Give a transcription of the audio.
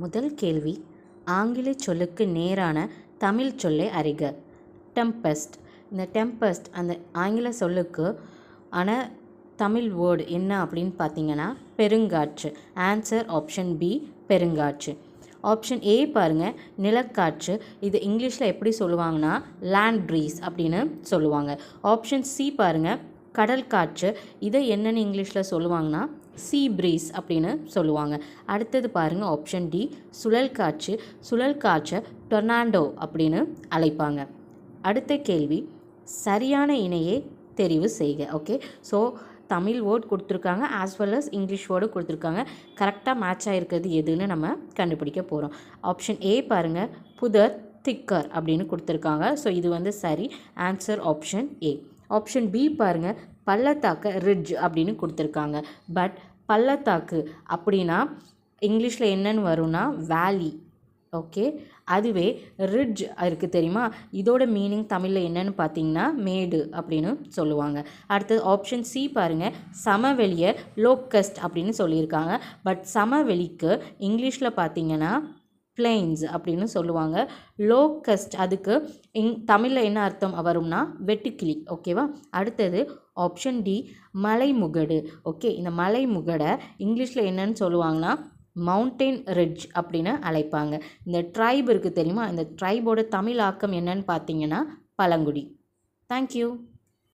முதல் கேள்வி, ஆங்கில சொல்லுக்கு நேரான தமிழ் சொல்லை அறிக. டெம்பஸ்ட். இந்த டெம்பஸ்ட் அந்த ஆங்கில சொல்லுக்கு ஆன தமிழ் வேர்டு என்ன அப்படின்னு பார்த்தீங்கன்னா பெருங்காற்று. ஆன்சர் ஆப்ஷன் பி, பெருங்காற்று. ஆப்ஷன் ஏ பாருங்கள், நிலக்காற்று. இது இங்கிலீஷில் எப்படி சொல்லுவாங்கன்னா லேண்ட் ப்ரீஸ் அப்படின்னு சொல்லுவாங்க. ஆப்ஷன் சி பாருங்கள், கடல் காற்று. இதை என்னென்னு இங்கிலீஷில் சொல்லுவாங்கன்னா சீ ப்ரீஸ் அப்படின்னு சொல்லுவாங்க. அடுத்தது பாருங்கள், ஆப்ஷன் டி, சுழல் காற்று. சுழல் காற்றை டொர்னாண்டோ அப்படின்னு அழைப்பாங்க. அடுத்த கேள்வி, சரியான இணையை தெரிவு செய்க. ஓகே, ஸோ தமிழ் வேர்ட் கொடுத்துருக்காங்க, as well as English word கொடுத்துருக்காங்க. கரெக்டாக மேட்ச் ஆகிருக்கிறது எதுன்னு நம்ம கண்டுபிடிக்க போகிறோம். ஆப்ஷன் ஏ பாருங்கள், புதர், திக்கர் அப்படின்னு கொடுத்துருக்காங்க. ஸோ இது சரி. Answer option A. Option B பாருங்கள், பள்ளத்தாக்கு, ரிட்ஜ் அப்படின்னு கொடுத்துருக்காங்க. பட் பள்ளத்தாக்கு அப்படின்னா இங்கிலீஷில் என்னென்னு வரும்னா வேலி. ஓகே, அதுவே ரிட்ஜ் இருக்குது தெரியுமா, இதோட மீனிங் தமிழில் என்னென்னு பார்த்தீங்கன்னா மேடு அப்படின்னு சொல்லுவாங்க. அடுத்தது ஆப்ஷன் சி பாருங்கள், சமவெளியை லோக்கஸ்ட் அப்படின்னு சொல்லியிருக்காங்க. பட் சமவெளிக்கு இங்கிலீஷில் பார்த்தீங்கன்னா பிளெயின்ஸ் அப்படின்னு சொல்லுவாங்க. லோக்கஸ்ட் அதுக்கு தமிழில் என்ன அர்த்தம் வரும்னா வெட்டுக்கிளி. ஓகேவா. அடுத்தது ஆப்ஷன் டி, மலைமுகடு. ஓகே, இந்த மலைமுகடை இங்கிலீஷில் என்னன்னு சொல்லுவாங்கன்னா மவுண்டெயின் ரிட்ஜ் அப்படின்னு அழைப்பாங்க. இந்த ட்ரைப் இருக்குது தெரியுமா, இந்த ட்ரைபோட தமிழ் ஆக்கம் என்னன்னு பார்த்தீங்கன்னா பழங்குடி. தேங்க்யூ.